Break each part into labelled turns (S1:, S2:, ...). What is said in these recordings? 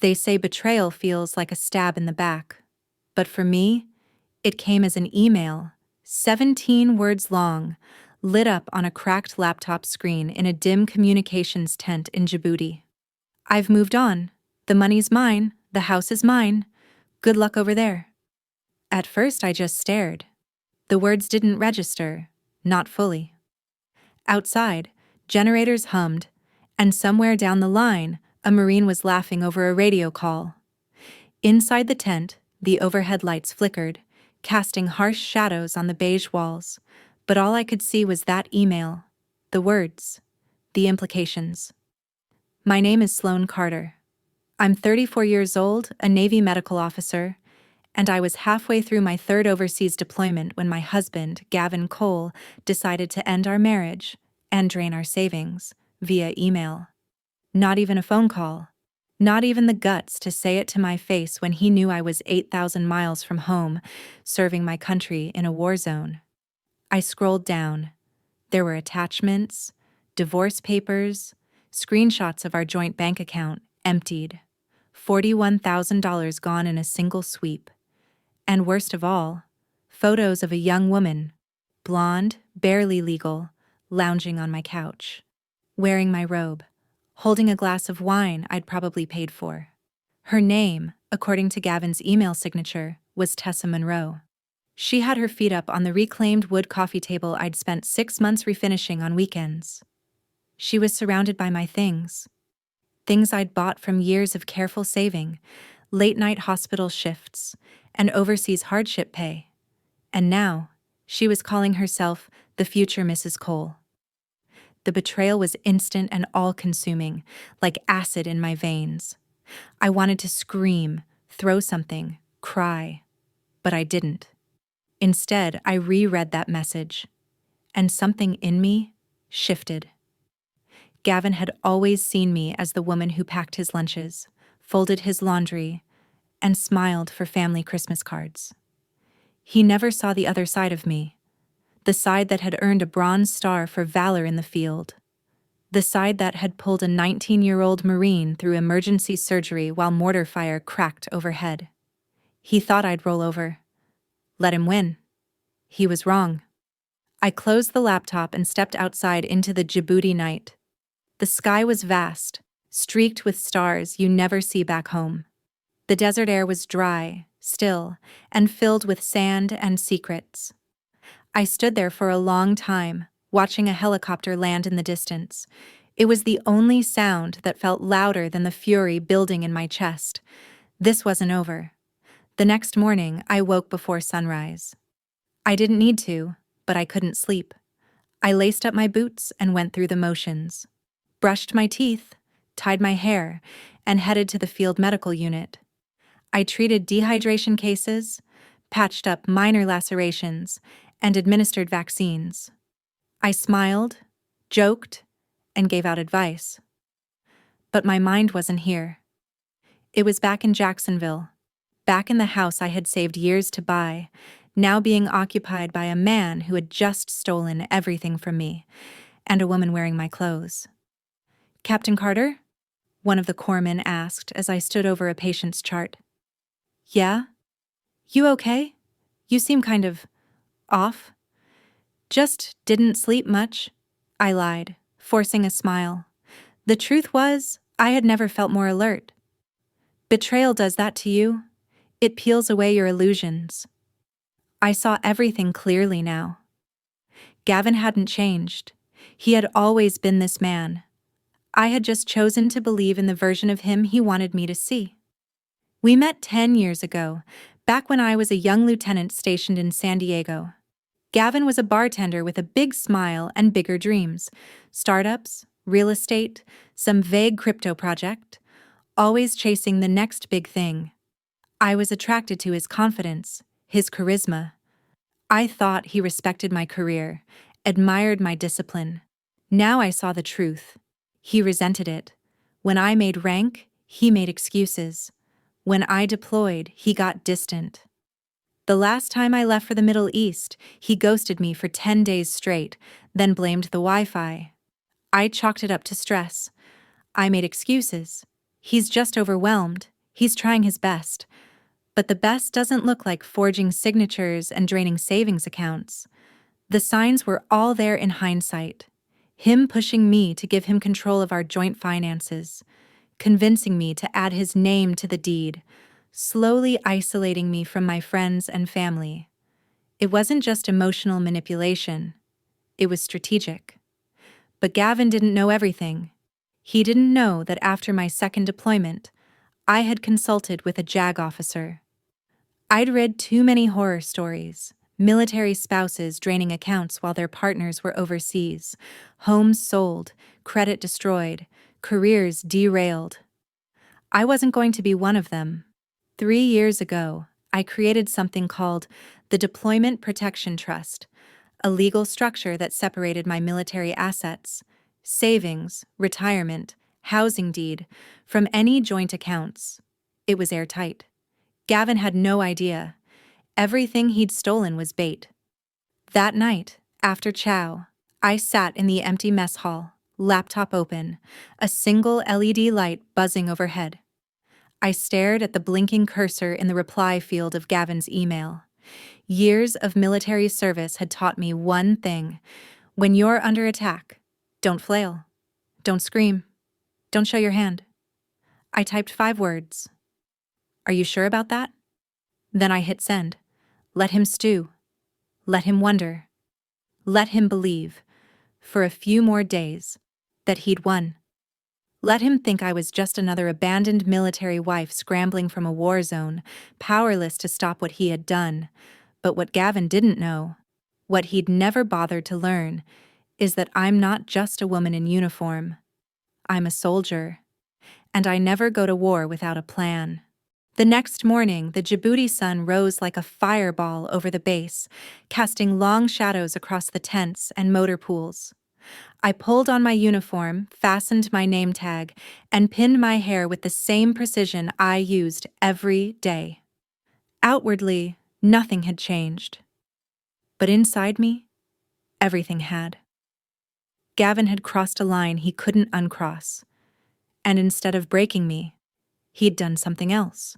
S1: They say betrayal feels like a stab in the back. But for me, it came as an email, 17 words long, lit up on a cracked laptop screen in a dim communications tent in Djibouti. I've moved on. The money's mine. The house is mine. Good luck over there. At first, I just stared. The words didn't register, not fully. Outside, generators hummed, and somewhere down the line, a Marine was laughing over a radio call. Inside the tent, the overhead lights flickered, casting harsh shadows on the beige walls, but all I could see was that email, the words, the implications. My name is Sloane Carter. I'm 34 years old, a Navy medical officer, and I was halfway through my third overseas deployment when my husband, Gavin Cole, decided to end our marriage and drain our savings via email. Not even a phone call. Not even the guts to say it to my face when he knew I was 8,000 miles from home, serving my country in a war zone. I scrolled down. There were attachments, divorce papers, screenshots of our joint bank account emptied, $41,000 gone in a single sweep. And worst of all, photos of a young woman, blonde, barely legal, lounging on my couch, wearing my robe, holding a glass of wine I'd probably paid for. Her name, according to Gavin's email signature, was Tessa Monroe. She had her feet up on the reclaimed wood coffee table I'd spent 6 months refinishing on weekends. She was surrounded by my things I'd bought from years of careful saving, late-night hospital shifts, and overseas hardship pay. And now, she was calling herself the future Mrs. Cole. The betrayal was instant and all-consuming, like acid in my veins. I wanted to scream, throw something, cry, but I didn't. Instead, I reread that message, and something in me shifted. Gavin had always seen me as the woman who packed his lunches, folded his laundry, and smiled for family Christmas cards. He never saw the other side of me, the side that had earned a Bronze Star for valor in the field, the side that had pulled a 19-year-old Marine through emergency surgery while mortar fire cracked overhead. He thought I'd roll over. Let him win. He was wrong. I closed the laptop and stepped outside into the Djibouti night. The sky was vast, streaked with stars you never see back home. The desert air was dry, still, and filled with sand and secrets. I stood there for a long time, watching a helicopter land in the distance. It was the only sound that felt louder than the fury building in my chest. This wasn't over. The next morning, I woke before sunrise. I didn't need to, but I couldn't sleep. I laced up my boots and went through the motions. Brushed my teeth, tied my hair, and headed to the field medical unit. I treated dehydration cases, patched up minor lacerations, and administered vaccines. I smiled, joked, and gave out advice. But my mind wasn't here. It was back in Jacksonville, back in the house I had saved years to buy, now being occupied by a man who had just stolen everything from me, and a woman wearing my clothes. "Captain Carter?" one of the corpsmen asked as I stood over a patient's chart. "Yeah? You okay? You seem kind of off." "Just didn't sleep much," I lied, forcing a smile. The truth was, I had never felt more alert. Betrayal does that to you. It peels away your illusions. I saw everything clearly now. Gavin hadn't changed. He had always been this man. I had just chosen to believe in the version of him he wanted me to see. We met 10 years ago, back when I was a young lieutenant stationed in San Diego. Gavin was a bartender with a big smile and bigger dreams. Startups, real estate, some vague crypto project, always chasing the next big thing. I was attracted to his confidence, his charisma. I thought he respected my career, admired my discipline. Now I saw the truth. He resented it. When I made rank, he made excuses. When I deployed, he got distant. The last time I left for the Middle East, he ghosted me for 10 days straight, then blamed the Wi-Fi. I chalked it up to stress. I made excuses. He's just overwhelmed. He's trying his best. But the best doesn't look like forging signatures and draining savings accounts. The signs were all there in hindsight. Him pushing me to give him control of our joint finances, convincing me to add his name to the deed, slowly isolating me from my friends and family. It wasn't just emotional manipulation. It was strategic. But Gavin didn't know everything. He didn't know that after my second deployment, I had consulted with a JAG officer. I'd read too many horror stories. Military spouses draining accounts while their partners were overseas, homes sold, credit destroyed, careers derailed. I wasn't going to be one of them. 3 years ago, I created something called the Deployment Protection Trust, a legal structure that separated my military assets, savings, retirement, housing deed, from any joint accounts. It was airtight. Gavin had no idea. Everything he'd stolen was bait. That night, after chow, I sat in the empty mess hall, laptop open, a single LED light buzzing overhead. I stared at the blinking cursor in the reply field of Gavin's email. Years of military service had taught me one thing. When you're under attack, don't flail. Don't scream. Don't show your hand. I typed 5 words. Are you sure about that? Then I hit send. Let him stew. Let him wonder. Let him believe, for a few more days, that he'd won. Let him think I was just another abandoned military wife scrambling from a war zone, powerless to stop what he had done. But what Gavin didn't know, what he'd never bothered to learn, is that I'm not just a woman in uniform. I'm a soldier. And I never go to war without a plan. The next morning, the Djibouti sun rose like a fireball over the base, casting long shadows across the tents and motor pools. I pulled on my uniform, fastened my name tag, and pinned my hair with the same precision I used every day. Outwardly, nothing had changed. But inside me, everything had. Gavin had crossed a line he couldn't uncross. And instead of breaking me, he'd done something else.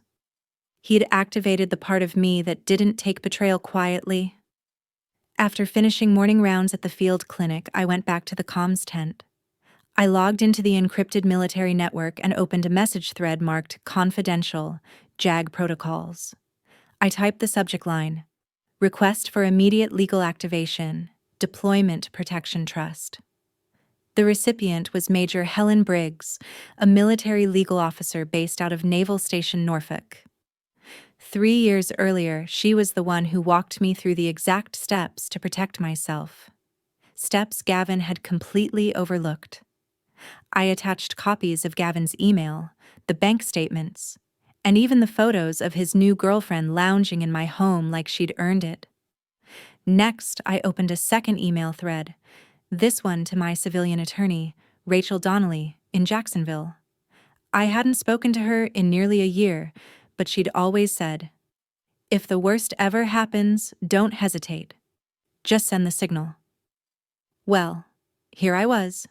S1: He'd activated the part of me that didn't take betrayal quietly. After finishing morning rounds at the field clinic, I went back to the comms tent. I logged into the encrypted military network and opened a message thread marked Confidential, JAG Protocols. I typed the subject line, Request for Immediate Legal Activation, Deployment Protection Trust. The recipient was Major Helen Briggs, a military legal officer based out of Naval Station Norfolk. 3 years earlier, she was the one who walked me through the exact steps to protect myself. Steps Gavin had completely overlooked. I attached copies of Gavin's email, the bank statements, and even the photos of his new girlfriend lounging in my home like she'd earned it. Next, I opened a second email thread, this one to my civilian attorney, Rachel Donnelly, in Jacksonville. I hadn't spoken to her in nearly a year, but she'd always said, if the worst ever happens, don't hesitate. Just send the signal. Well, here I was,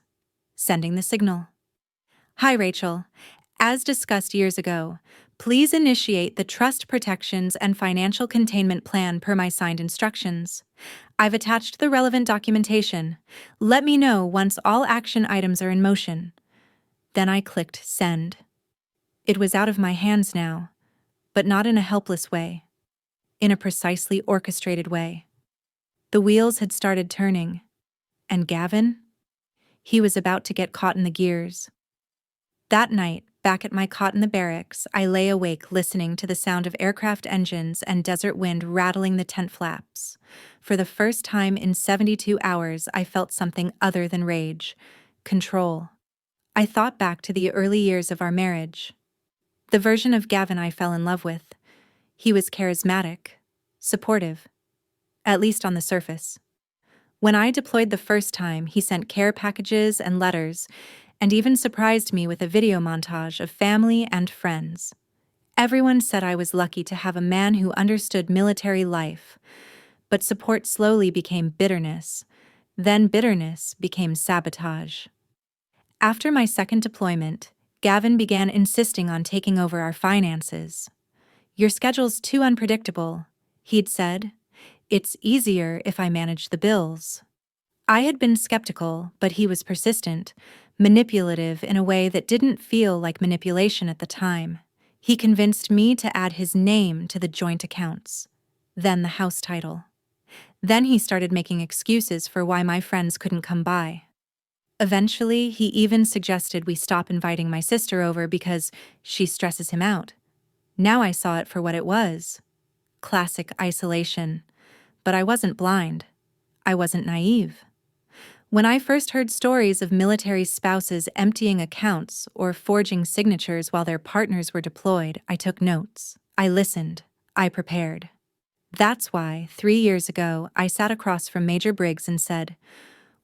S1: sending the signal. Hi, Rachel. As discussed years ago, please initiate the trust protections and financial containment plan per my signed instructions. I've attached the relevant documentation. Let me know once all action items are in motion. Then I clicked send. It was out of my hands now, but not in a helpless way, in a precisely orchestrated way. The wheels had started turning, and Gavin? He was about to get caught in the gears. That night, back at my cot in the barracks, I lay awake listening to the sound of aircraft engines and desert wind rattling the tent flaps. For the first time in 72 hours, I felt something other than rage, control. I thought back to the early years of our marriage. The version of Gavin I fell in love with. He was charismatic, supportive, at least on the surface. When I deployed the first time, he sent care packages and letters, and even surprised me with a video montage of family and friends. Everyone said I was lucky to have a man who understood military life, but support slowly became bitterness. Then bitterness became sabotage. After my second deployment, Gavin began insisting on taking over our finances. "Your schedule's too unpredictable," he'd said. "It's easier if I manage the bills." I had been skeptical, but he was persistent, manipulative in a way that didn't feel like manipulation at the time. He convinced me to add his name to the joint accounts, then the house title. Then he started making excuses for why my friends couldn't come by. Eventually, he even suggested we stop inviting my sister over because she stresses him out. Now I saw it for what it was. Classic isolation. But I wasn't blind. I wasn't naive. When I first heard stories of military spouses emptying accounts or forging signatures while their partners were deployed, I took notes. I listened. I prepared. That's why, 3 years ago, I sat across from Major Briggs and said,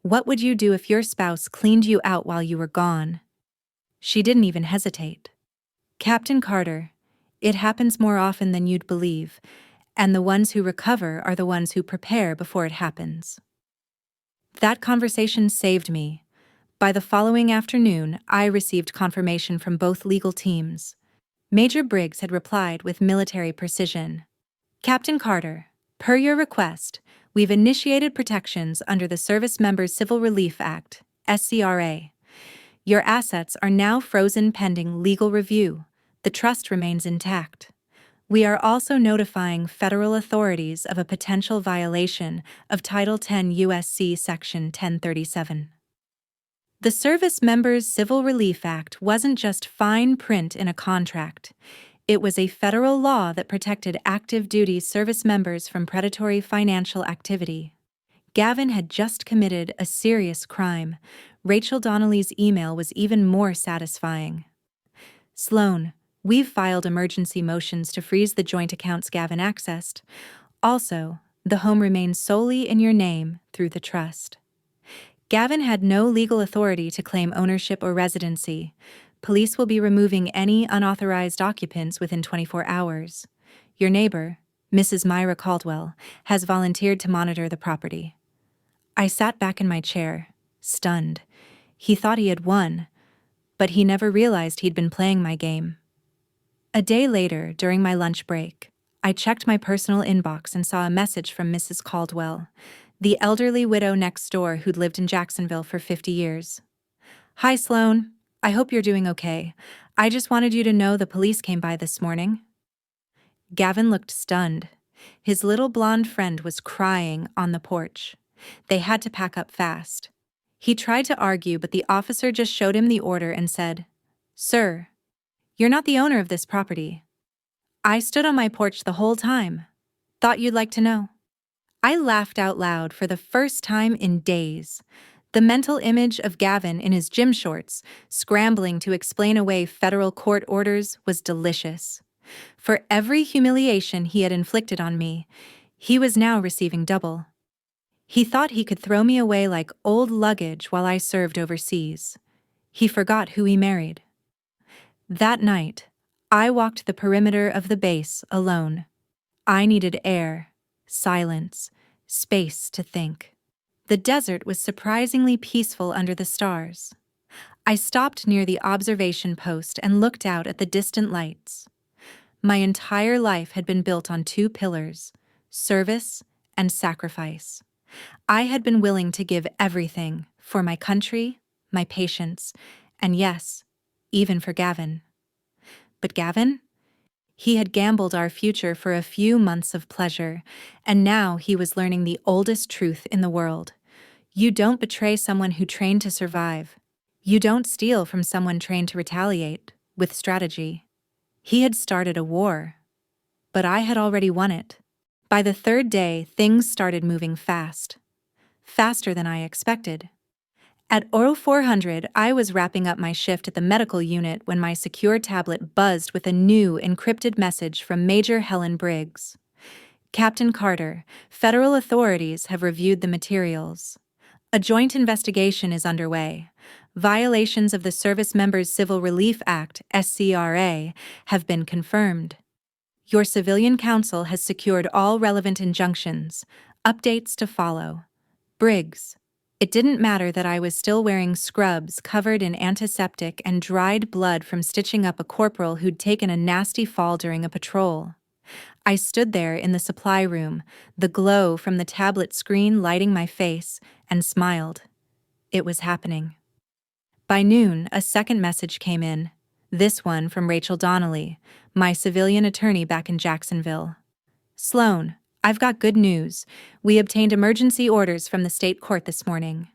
S1: "What would you do if your spouse cleaned you out while you were gone?" She didn't even hesitate. "Captain Carter, it happens more often than you'd believe, and the ones who recover are the ones who prepare before it happens." That conversation saved me. By the following afternoon, I received confirmation from both legal teams. Major Briggs had replied with military precision. "Captain Carter, per your request, we've initiated protections under the Service Members Civil Relief Act, SCRA. Your assets are now frozen pending legal review. The trust remains intact. We are also notifying federal authorities of a potential violation of Title 10 U.S.C. Section 1037. The Service Members Civil Relief Act wasn't just fine print in a contract. It was a federal law that protected active duty service members from predatory financial activity. Gavin had just committed a serious crime. Rachel Donnelly's email was even more satisfying. "Sloan, we've filed emergency motions to freeze the joint accounts Gavin accessed. Also, the home remains solely in your name through the trust." Gavin had no legal authority to claim ownership or residency. Police will be removing any unauthorized occupants within 24 hours. Your neighbor, Mrs. Myra Caldwell, has volunteered to monitor the property. I sat back in my chair, stunned. He thought he had won, but he never realized he'd been playing my game. A day later, during my lunch break, I checked my personal inbox and saw a message from Mrs. Caldwell, the elderly widow next door who'd lived in Jacksonville for 50 years. "Hi, Sloan. I hope you're doing okay. I just wanted you to know the police came by this morning." Gavin looked stunned. His little blonde friend was crying on the porch. They had to pack up fast. He tried to argue, but the officer just showed him the order and said, "Sir, you're not the owner of this property." "I stood on my porch the whole time. Thought you'd like to know." I laughed out loud for the first time in days. The mental image of Gavin in his gym shorts, scrambling to explain away federal court orders, was delicious. For every humiliation he had inflicted on me, he was now receiving double. He thought he could throw me away like old luggage while I served overseas. He forgot who he married. That night, I walked the perimeter of the base alone. I needed air, silence, space to think. The desert was surprisingly peaceful under the stars. I stopped near the observation post and looked out at the distant lights. My entire life had been built on 2 pillars: service and sacrifice. I had been willing to give everything for my country, my patients, and yes, even for Gavin. But Gavin? He had gambled our future for a few months of pleasure, and now he was learning the oldest truth in the world. You don't betray someone who trained to survive. You don't steal from someone trained to retaliate, with strategy. He had started a war, but I had already won it. By the 3rd day, things started moving fast. Faster than I expected. At 0400, I was wrapping up my shift at the medical unit when my secure tablet buzzed with a new encrypted message from Major Helen Briggs. "Captain Carter, federal authorities have reviewed the materials. A joint investigation is underway. Violations of the Service Members Civil Relief Act, SCRA, have been confirmed. Your civilian counsel has secured all relevant injunctions. Updates to follow. Briggs." It didn't matter that I was still wearing scrubs covered in antiseptic and dried blood from stitching up a corporal who'd taken a nasty fall during a patrol. I stood there in the supply room, the glow from the tablet screen lighting my face, and smiled. It was happening. By noon, a second message came in, this one from Rachel Donnelly, my civilian attorney back in Jacksonville. Sloan, I've got good news. We obtained emergency orders from the state court this morning.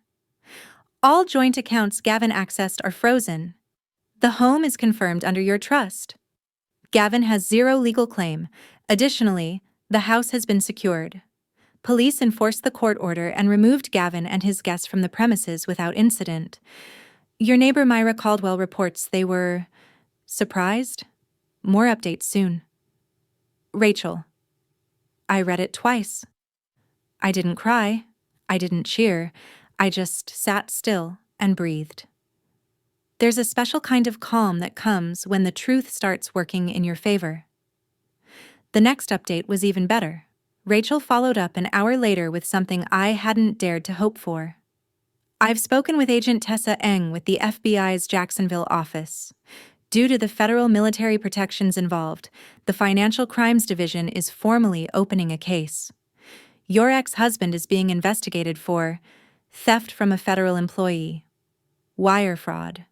S1: All joint accounts Gavin accessed are frozen. The home is confirmed under your trust. Gavin has zero legal claim. Additionally, the house has been secured. Police enforced the court order and removed Gavin and his guests from the premises without incident. Your neighbor Myra Caldwell reports they were surprised. More updates soon. Rachel. I read it twice. I didn't cry. I didn't cheer. I just sat still and breathed. There's a special kind of calm that comes when the truth starts working in your favor. The next update was even better. Rachel followed up an hour later with something I hadn't dared to hope for. I've spoken with Agent Tessa Eng with the FBI's Jacksonville office. Due to the federal military protections involved, the Financial Crimes Division is formally opening a case. Your ex-husband is being investigated for theft from a federal employee, wire fraud,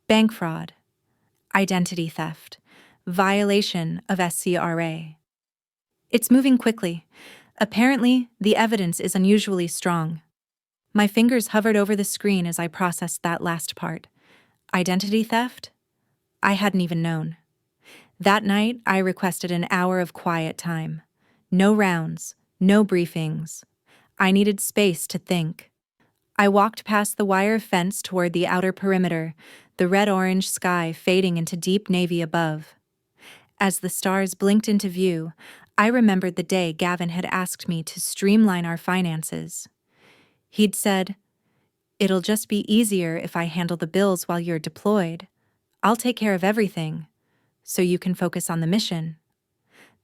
S1: bank fraud, identity theft, violation of SCRA. It's moving quickly. Apparently, the evidence is unusually strong. My fingers hovered over the screen as I processed that last part. Identity theft? I hadn't even known. That night, I requested an hour of quiet time. No rounds, no briefings. I needed space to think. I walked past the wire fence toward the outer perimeter, the red-orange sky fading into deep navy above. As the stars blinked into view, I remembered the day Gavin had asked me to streamline our finances. He'd said, "It'll just be easier if I handle the bills while you're deployed. I'll take care of everything, so you can focus on the mission."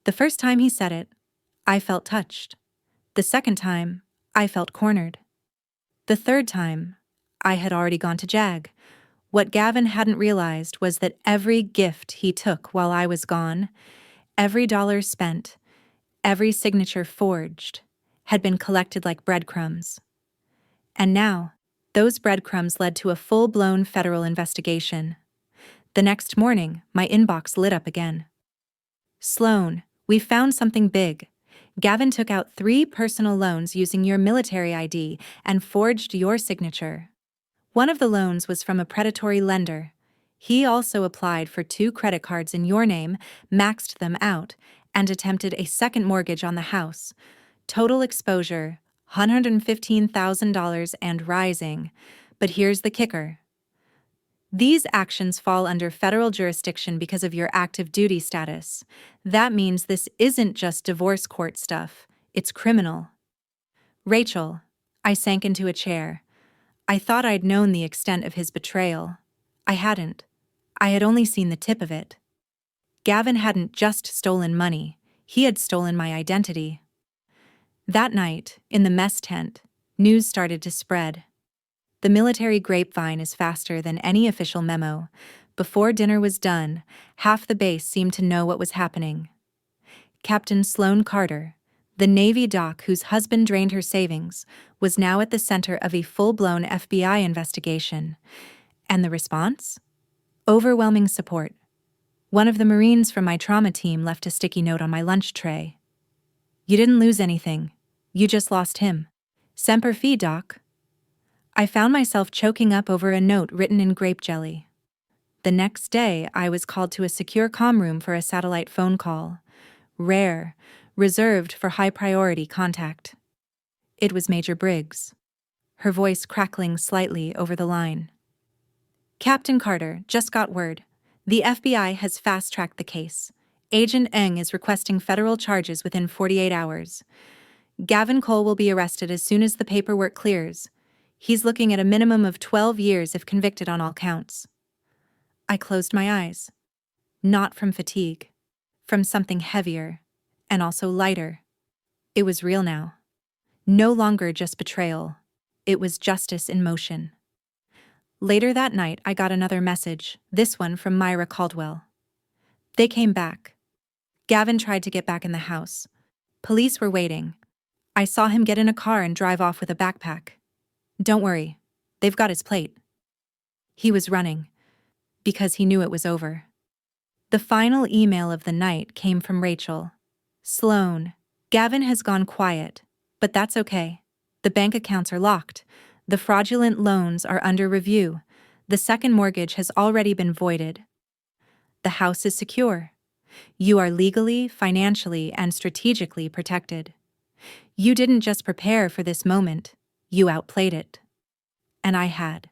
S1: The first time he said it, I felt touched. The second time, I felt cornered. The third time, I had already gone to JAG. What Gavin hadn't realized was that every gift he took while I was gone, every dollar spent, every signature forged, had been collected like breadcrumbs. And now, those breadcrumbs led to a full-blown federal investigation. The next morning, my inbox lit up again. Sloan, we found something big. Gavin took out 3 personal loans using your military ID and forged your signature. One of the loans was from a predatory lender. He also applied for 2 credit cards in your name, maxed them out, and attempted a second mortgage on the house. Total exposure, $115,000 and rising. But here's the kicker. These actions fall under federal jurisdiction because of your active duty status. That means this isn't just divorce court stuff, it's criminal. Rachel, I sank into a chair. I thought I'd known the extent of his betrayal. I hadn't. I had only seen the tip of it. Gavin hadn't just stolen money, he had stolen my identity. That night, in the mess tent, news started to spread. The military grapevine is faster than any official memo. Before dinner was done, half the base seemed to know what was happening. Captain Sloan Carter, the Navy doc whose husband drained her savings, was now at the center of a full-blown FBI investigation. And the response? Overwhelming support. One of the Marines from my trauma team left a sticky note on my lunch tray. "You didn't lose anything. You just lost him. Semper Fi, Doc." I found myself choking up over a note written in grape jelly. The next day, I was called to a secure comm room for a satellite phone call. Rare, reserved for high-priority contact. It was Major Briggs, her voice crackling slightly over the line. "Captain Carter, just got word. The FBI has fast-tracked the case. Agent Eng is requesting federal charges within 48 hours. Gavin Cole will be arrested as soon as the paperwork clears. He's looking at a minimum of 12 years if convicted on all counts." I closed my eyes. Not from fatigue. From something heavier, and also lighter. It was real now. No longer just betrayal. It was justice in motion. Later that night, I got another message, this one from Myra Caldwell. They came back. Gavin tried to get back in the house. Police were waiting. I saw him get in a car and drive off with a backpack. Don't worry, they've got his plate. He was running, because he knew it was over. The final email of the night came from Rachel. Sloan, Gavin has gone quiet, but that's okay. The bank accounts are locked. The fraudulent loans are under review. The second mortgage has already been voided. The house is secure. You are legally, financially, and strategically protected. You didn't just prepare for this moment, you outplayed it. And I had.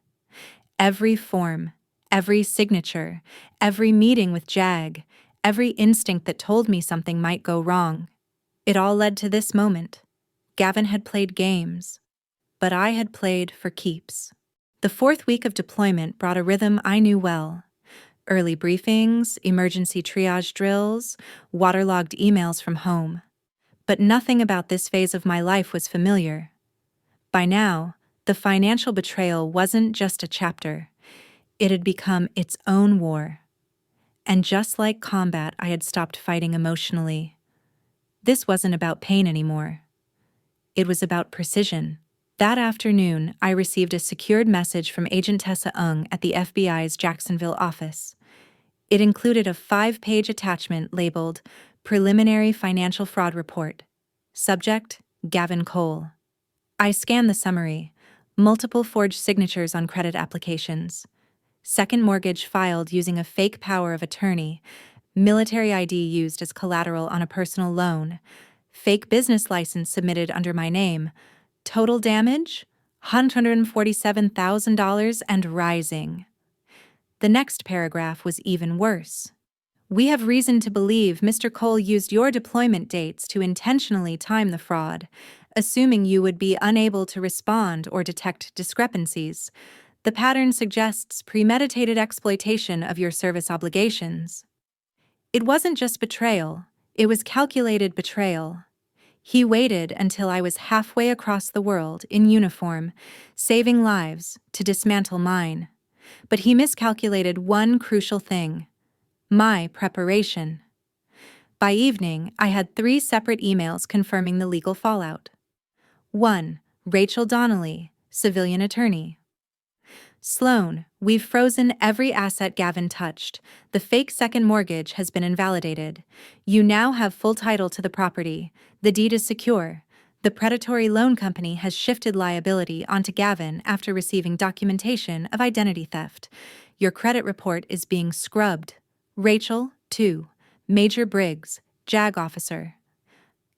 S1: Every form, every signature, every meeting with Jag, every instinct that told me something might go wrong. It all led to this moment. Gavin had played games, but I had played for keeps. The 4th week of deployment brought a rhythm I knew well. Early briefings, emergency triage drills, waterlogged emails from home. But nothing about this phase of my life was familiar. By now, the financial betrayal wasn't just a chapter. It had become its own war. And just like combat, I had stopped fighting emotionally. This wasn't about pain anymore. It was about precision. That afternoon, I received a secured message from Agent Tessa Ung at the FBI's Jacksonville office. It included a 5-page attachment labeled Preliminary Financial Fraud Report. Subject, Gavin Cole. I scanned the summary. Multiple forged signatures on credit applications. Second mortgage filed using a fake power of attorney. Military ID used as collateral on a personal loan. Fake business license submitted under my name. Total damage? $147,000 and rising. The next paragraph was even worse. We have reason to believe Mr. Cole used your deployment dates to intentionally time the fraud, assuming you would be unable to respond or detect discrepancies. The pattern suggests premeditated exploitation of your service obligations. It wasn't just betrayal, it was calculated betrayal. He waited until I was halfway across the world in uniform, saving lives, to dismantle mine. But he miscalculated one crucial thing: my preparation. By evening, I had 3 separate emails confirming the legal fallout. 1. Rachel Donnelly, civilian attorney. Sloan, we've frozen every asset Gavin touched. The fake second mortgage has been invalidated. You now have full title to the property. The deed is secure. The predatory loan company has shifted liability onto Gavin after receiving documentation of identity theft. Your credit report is being scrubbed. Rachel, 2. Major Briggs, JAG officer.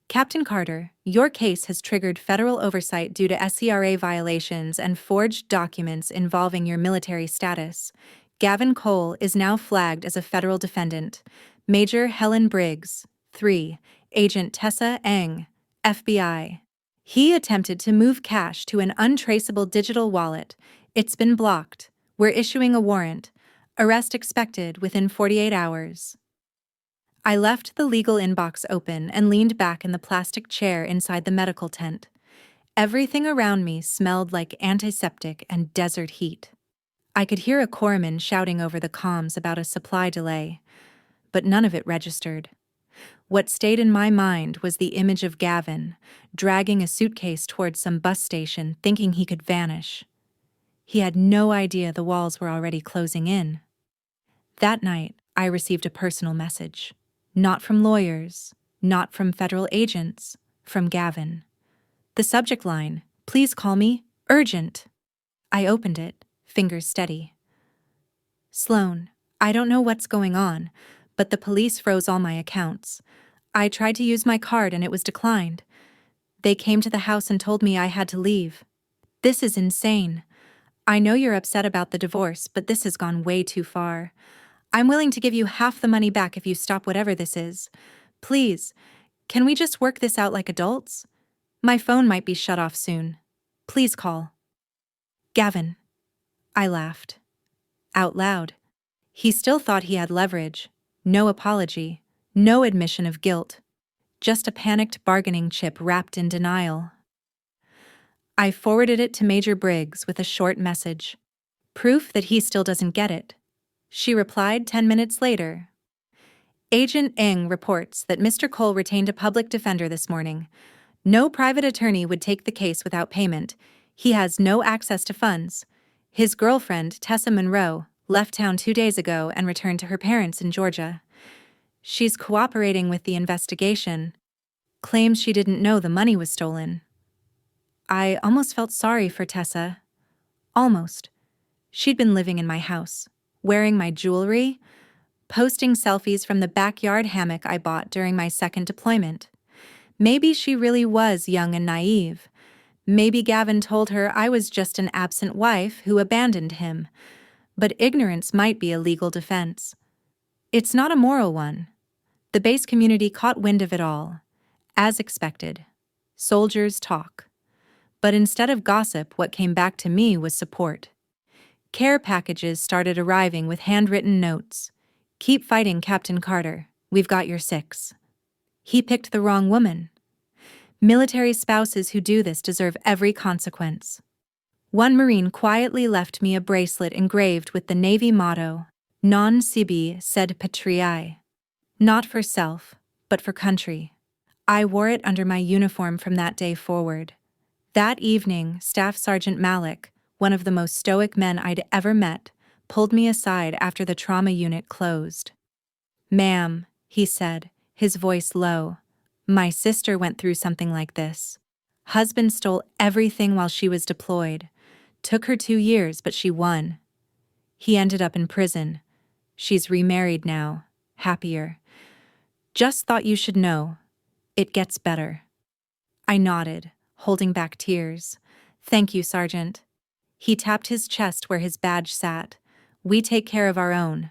S1: Captain Carter, your case has triggered federal oversight due to SCRA violations and forged documents involving your military status. Gavin Cole is now flagged as a federal defendant. Major Helen Briggs, 3. Agent Tessa Eng, FBI. He attempted to move cash to an untraceable digital wallet. It's been blocked. We're issuing a warrant. Arrest expected within 48 hours. I left the legal inbox open and leaned back in the plastic chair inside the medical tent. Everything around me smelled like antiseptic and desert heat. I could hear a corpsman shouting over the comms about a supply delay, but none of it registered. What stayed in my mind was the image of Gavin, dragging a suitcase towards some bus station, thinking he could vanish. He had no idea the walls were already closing in. That night, I received a personal message. Not from lawyers, not from federal agents, from Gavin. The subject line, please call me, urgent. I opened it, fingers steady. Sloan, I don't know what's going on, but the police froze all my accounts. I tried to use my card and it was declined. They came to the house and told me I had to leave. This is insane. I know you're upset about the divorce, but this has gone way too far. I'm willing to give you half the money back if you stop whatever this is. Please, can we just work this out like adults? My phone might be shut off soon. Please call. Gavin. I laughed. Out loud. He still thought he had leverage. No apology. No admission of guilt. Just a panicked bargaining chip wrapped in denial. I forwarded it to Major Briggs with a short message. Proof that he still doesn't get it. She replied 10 minutes later. Agent Ng reports that Mr. Cole retained a public defender this morning. No private attorney would take the case without payment. He has no access to funds. His girlfriend, Tessa Monroe, left town 2 days ago and returned to her parents in Georgia. She's cooperating with the investigation. Claims she didn't know the money was stolen. I almost felt sorry for Tessa. Almost. She'd been living in my house, wearing my jewelry, posting selfies from the backyard hammock I bought during my second deployment. Maybe she really was young and naive. Maybe Gavin told her I was just an absent wife who abandoned him. But ignorance might be a legal defense. It's not a moral one. The base community caught wind of it all. As expected. Soldiers talk. But instead of gossip, what came back to me was support. Care packages started arriving with handwritten notes. Keep fighting, Captain Carter. We've got your 6. He picked the wrong woman. Military spouses who do this deserve every consequence. One Marine quietly left me a bracelet engraved with the Navy motto, Non sibi sed patriae. Not for self, but for country. I wore it under my uniform from that day forward. That evening, Staff Sergeant Malik, one of the most stoic men I'd ever met, pulled me aside after the trauma unit closed. "Ma'am," he said, his voice low, "my sister went through something like this. Husband stole everything while she was deployed. Took her 2 years, but she won. He ended up in prison. She's remarried now, happier. Just thought you should know. It gets better." I nodded, holding back tears. "Thank you, Sergeant." He tapped his chest where his badge sat. "We take care of our own."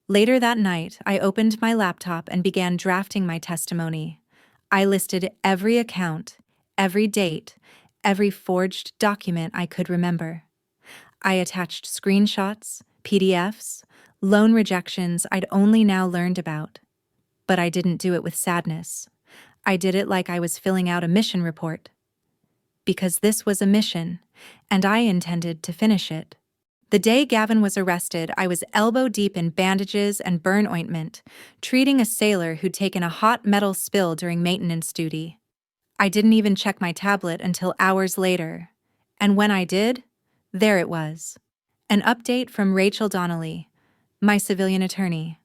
S1: Later that night, I opened my laptop and began drafting my testimony. I listed every account, every date, every forged document I could remember. I attached screenshots, PDFs, loan rejections I'd only now learned about. But I didn't do it with sadness. I did it like I was filling out a mission report. Because this was a mission, and I intended to finish it. The day Gavin was arrested, I was elbow-deep in bandages and burn ointment, treating a sailor who'd taken a hot metal spill during maintenance duty. I didn't even check my tablet until hours later. And when I did, there it was. An update from Rachel Donnelly, my civilian attorney.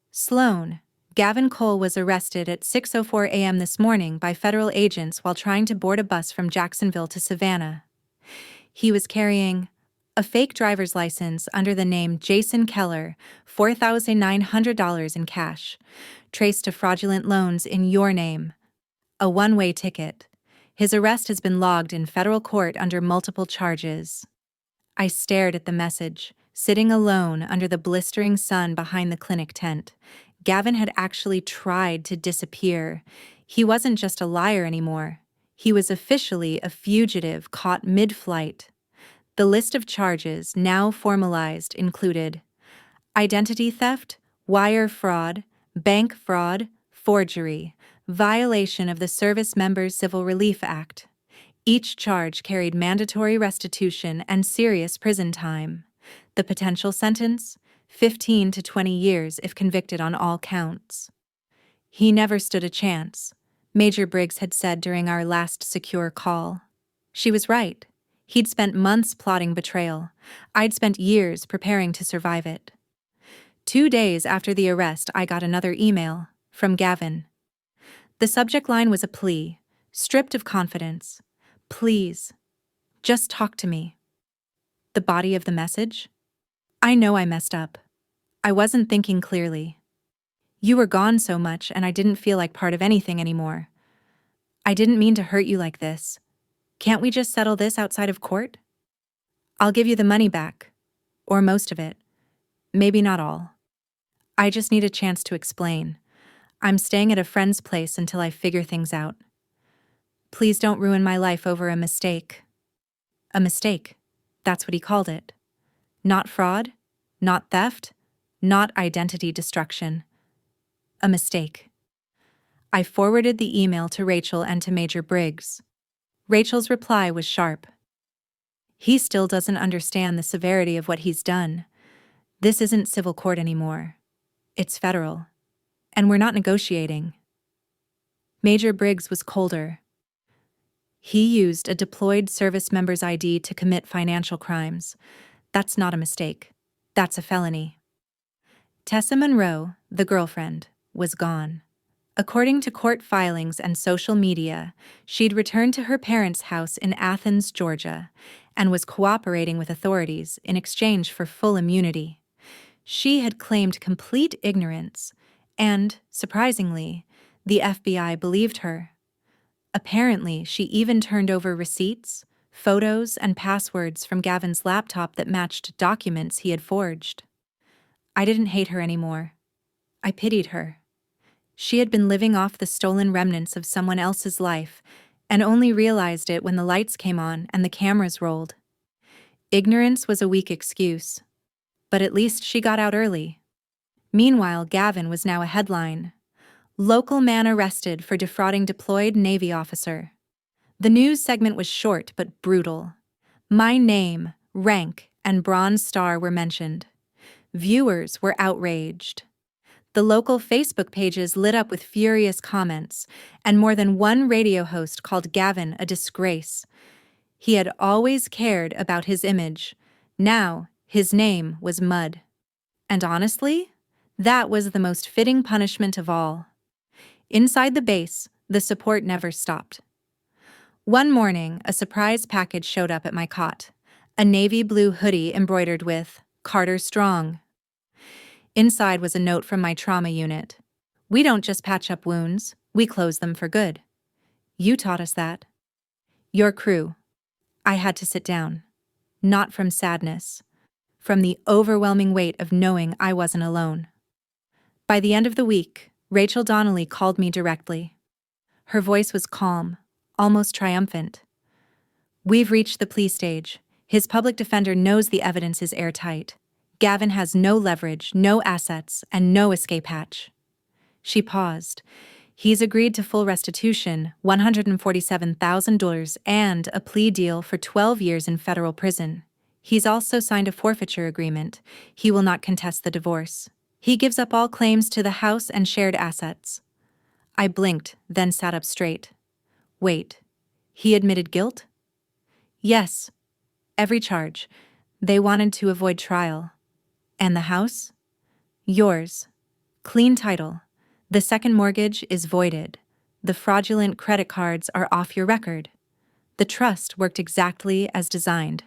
S1: "Sloan, Gavin Cole was arrested at 6:04 a.m. this morning by federal agents while trying to board a bus from Jacksonville to Savannah. He was carrying a fake driver's license under the name Jason Keller, $4,900 in cash, traced to fraudulent loans in your name. A one-way ticket. His arrest has been logged in federal court under multiple charges." I stared at the message, sitting alone under the blistering sun behind the clinic tent. Gavin had actually tried to disappear. He wasn't just a liar anymore. He was officially a fugitive caught mid-flight. The list of charges, now formalized, included identity theft, wire fraud, bank fraud, forgery, violation of the Service Members Civil Relief Act. Each charge carried mandatory restitution and serious prison time. The potential sentence? 15 to 20 years if convicted on all counts. He never stood a chance, Major Briggs had said during our last secure call. She was right. He'd spent months plotting betrayal. I'd spent years preparing to survive it. 2 days after the arrest, I got another email from Gavin. The subject line was a plea, stripped of confidence. "Please, just talk to me." The body of the message? "I know I messed up. I wasn't thinking clearly. You were gone so much and I didn't feel like part of anything anymore. I didn't mean to hurt you like this. Can't we just settle this outside of court? I'll give you the money back. Or most of it. Maybe not all. I just need a chance to explain. I'm staying at a friend's place until I figure things out. Please don't ruin my life over a mistake." A mistake. That's what he called it. Not fraud, not theft, not identity destruction. A mistake. I forwarded the email to Rachel and to Major Briggs. Rachel's reply was sharp. He still doesn't understand the severity of what he's done. This isn't civil court anymore. It's federal. And we're not negotiating. Major Briggs was colder. He used a deployed service member's ID to commit financial crimes. That's not a mistake. That's a felony. Tessa Monroe, the girlfriend, was gone. According to court filings and social media, she'd returned to her parents' house in Athens, Georgia, and was cooperating with authorities in exchange for full immunity. She had claimed complete ignorance, and, surprisingly, the FBI believed her. Apparently, she even turned over receipts, photos, and passwords from Gavin's laptop that matched documents he had forged. I didn't hate her anymore. I pitied her. She had been living off the stolen remnants of someone else's life, and only realized it when the lights came on and the cameras rolled. Ignorance was a weak excuse, but at least she got out early. Meanwhile, Gavin was now a headline. Local man arrested for defrauding deployed Navy officer. The news segment was short but brutal. My name, rank, and Bronze Star were mentioned. Viewers were outraged. The local Facebook pages lit up with furious comments, and more than one radio host called Gavin a disgrace. He had always cared about his image. Now, his name was mud. And honestly, that was the most fitting punishment of all. Inside the base, the support never stopped. One morning, a surprise package showed up at my cot. A navy blue hoodie embroidered with Carter Strong. Inside was a note from my trauma unit. We don't just patch up wounds, we close them for good. You taught us that. Your crew. I had to sit down. Not from sadness. From the overwhelming weight of knowing I wasn't alone. By the end of the week, Rachel Donnelly called me directly. Her voice was calm, almost triumphant. We've reached the plea stage. His public defender knows the evidence is airtight. Gavin has no leverage, no assets, and no escape hatch. She paused. He's agreed to full restitution, $147,000, and a plea deal for 12 years in federal prison. He's also signed a forfeiture agreement. He will not contest the divorce. He gives up all claims to the house and shared assets. I blinked, then sat up straight. Wait, he admitted guilt? Yes. Every charge. They wanted to avoid trial. And the house? Yours. Clean title. The second mortgage is voided. The fraudulent credit cards are off your record. The trust worked exactly as designed.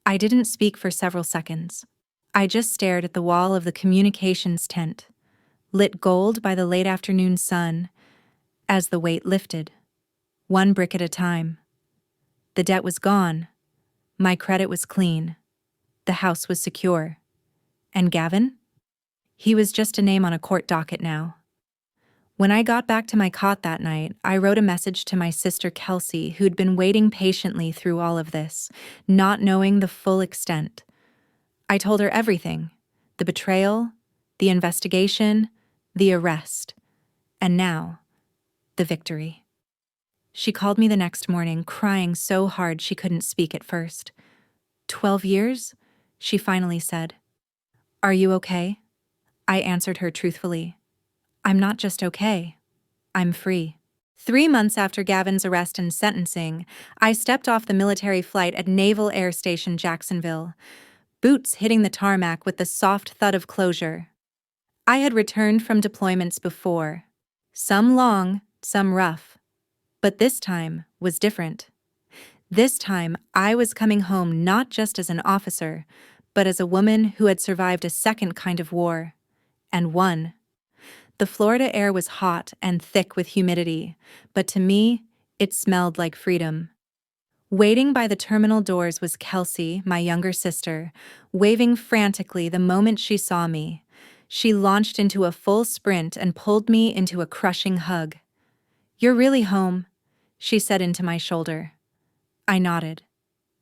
S1: I didn't speak for several seconds. I just stared at the wall of the communications tent, lit gold by the late afternoon sun, as the weight lifted, one brick at a time. The debt was gone. My credit was clean. The house was secure. And Gavin? He was just a name on a court docket now. When I got back to my cot that night, I wrote a message to my sister Kelsey, who'd been waiting patiently through all of this, not knowing the full extent. I told her everything: the betrayal, the investigation, the arrest, and now, the victory. She called me the next morning, crying so hard she couldn't speak at first. 12 years? She finally said. Are you okay? I answered her truthfully. I'm not just okay. I'm free. 3 months after Gavin's arrest and sentencing, I stepped off the military flight at Naval Air Station Jacksonville, boots hitting the tarmac with the soft thud of closure. I had returned from deployments before, some long, some rough, but this time was different. This time, I was coming home not just as an officer, but as a woman who had survived a second kind of war, and won. The Florida air was hot and thick with humidity, but to me, it smelled like freedom. Waiting by the terminal doors was Kelsey, my younger sister, waving frantically the moment she saw me. She launched into a full sprint and pulled me into a crushing hug. You're really home, she said into my shoulder. I nodded.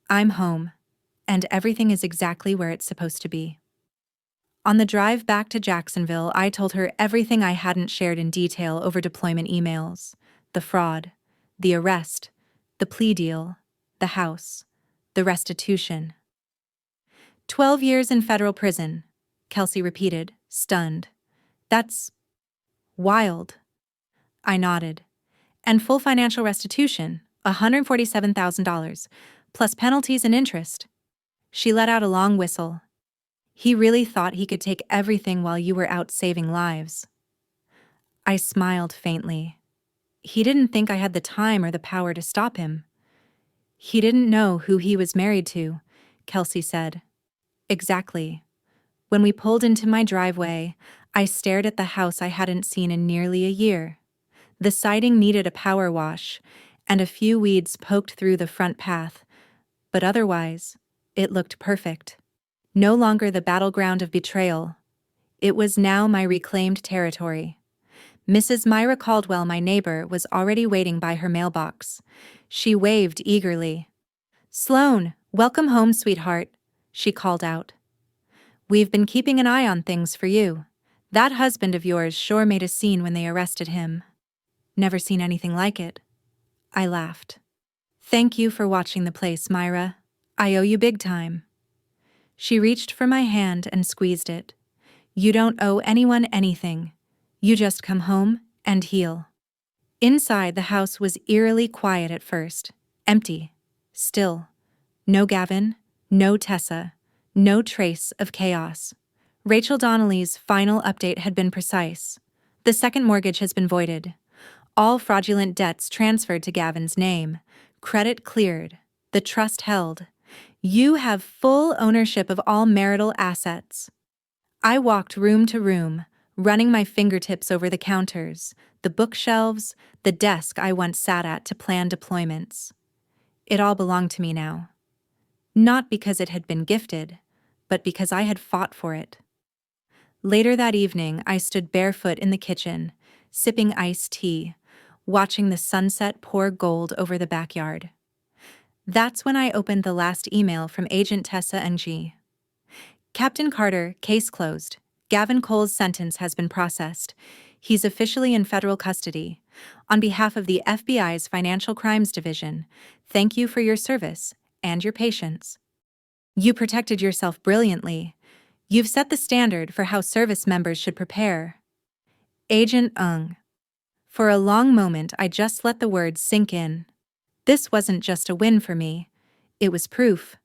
S1: I'm home, and everything is exactly where it's supposed to be. On the drive back to Jacksonville, I told her everything I hadn't shared in detail over deployment emails: the fraud, the arrest, The plea deal, the house, the restitution. 12 years in federal prison, Kelsey repeated, stunned. That's wild. I nodded. And full financial restitution, $147,000, plus penalties and interest. She let out a long whistle. He really thought he could take everything while you were out saving lives. I smiled faintly. He didn't think I had the time or the power to stop him. He didn't know who he was married to, Kelsey said. Exactly. When we pulled into my driveway, I stared at the house I hadn't seen in nearly a year. The siding needed a power wash, and a few weeds poked through the front path, but otherwise, it looked perfect. No longer the battleground of betrayal. It was now my reclaimed territory. Mrs. Myra Caldwell, my neighbor, was already waiting by her mailbox. She waved eagerly. "Sloan, welcome home, sweetheart," she called out. "We've been keeping an eye on things for you. That husband of yours sure made a scene when they arrested him." "Never seen anything like it." I laughed. "Thank you for watching the place, Myra. I owe you big time." She reached for my hand and squeezed it. "You don't owe anyone anything. You just come home and heal." Inside, the house was eerily quiet at first. Empty. Still. No Gavin. No Tessa. No trace of chaos. Rachel Donnelly's final update had been precise. The second mortgage has been voided. All fraudulent debts transferred to Gavin's name. Credit cleared. The trust held. You have full ownership of all marital assets. I walked room to room, running my fingertips over the counters, the bookshelves, the desk I once sat at to plan deployments. It all belonged to me now. Not because it had been gifted, but because I had fought for it. Later that evening, I stood barefoot in the kitchen, sipping iced tea, watching the sunset pour gold over the backyard. That's when I opened the last email from Agent Tessa Ng. "Captain Carter, case closed. Gavin Cole's sentence has been processed. He's officially in federal custody. On behalf of the FBI's Financial Crimes Division, thank you for your service and your patience. You protected yourself brilliantly. You've set the standard for how service members should prepare." Agent Ng. For a long moment, I just let the words sink in. This wasn't just a win for me. It was proof.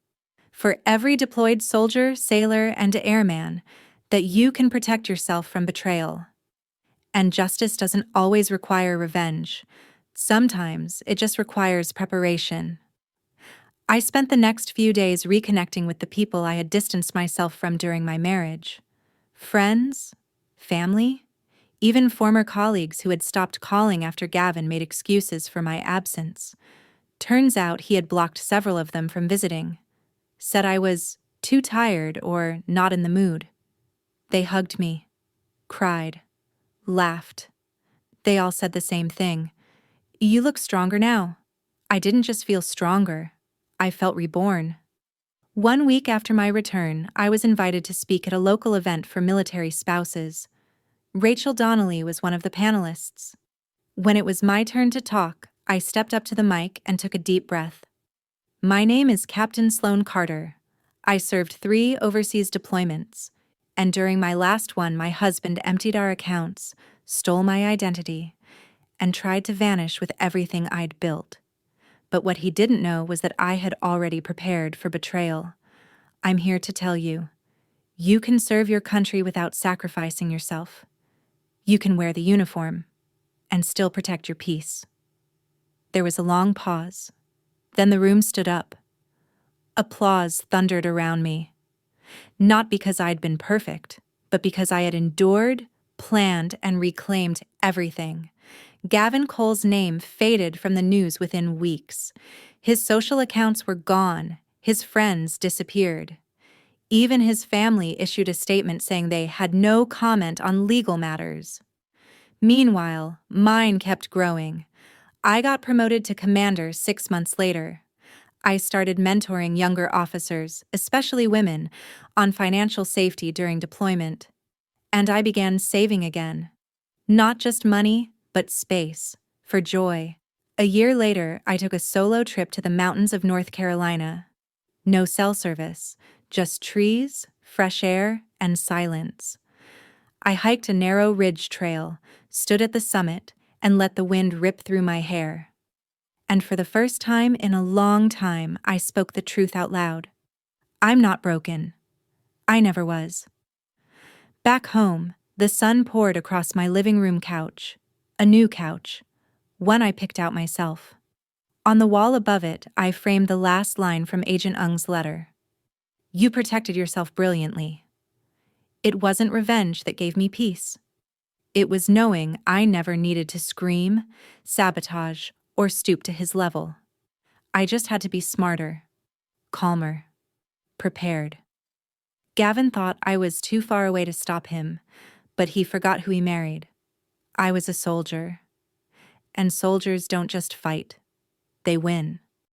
S1: For every deployed soldier, sailor, and airman, that you can protect yourself from betrayal. And justice doesn't always require revenge. Sometimes it just requires preparation. I spent the next few days reconnecting with the people I had distanced myself from during my marriage. Friends, family, even former colleagues who had stopped calling after Gavin made excuses for my absence. Turns out he had blocked several of them from visiting. Said I was too tired or not in the mood. They hugged me, cried, laughed. They all said the same thing. "You look stronger now." I didn't just feel stronger. I felt reborn. 1 week after my return, I was invited to speak at a local event for military spouses. Rachel Donnelly was one of the panelists. When it was my turn to talk, I stepped up to the mic and took a deep breath. "My name is Captain Sloan Carter. I served 3 overseas deployments, and during my last one, my husband emptied our accounts, stole my identity, and tried to vanish with everything I'd built. But what he didn't know was that I had already prepared for betrayal. I'm here to tell you, you can serve your country without sacrificing yourself. You can wear the uniform and still protect your peace." There was a long pause. Then the room stood up. Applause thundered around me. Not because I'd been perfect, but because I had endured, planned, and reclaimed everything. Gavin Cole's name faded from the news within weeks. His social accounts were gone. His friends disappeared. Even his family issued a statement saying they had no comment on legal matters. Meanwhile, mine kept growing. I got promoted to commander 6 months later. I started mentoring younger officers, especially women, on financial safety during deployment. And I began saving again. Not just money, but space, for joy. A year later, I took a solo trip to the mountains of North Carolina. No cell service, just trees, fresh air, and silence. I hiked a narrow ridge trail, stood at the summit, and let the wind rip through my hair. And for the first time in a long time, I spoke the truth out loud. I'm not broken. I never was. Back home, the sun poured across my living room couch. A new couch. One I picked out myself. On the wall above it, I framed the last line from Agent Ung's letter. You protected yourself brilliantly. It wasn't revenge that gave me peace. It was knowing I never needed to scream, sabotage, or stoop to his level. I just had to be smarter, calmer, prepared. Gavin thought I was too far away to stop him, but he forgot who he married. I was a soldier. And soldiers don't just fight, they win.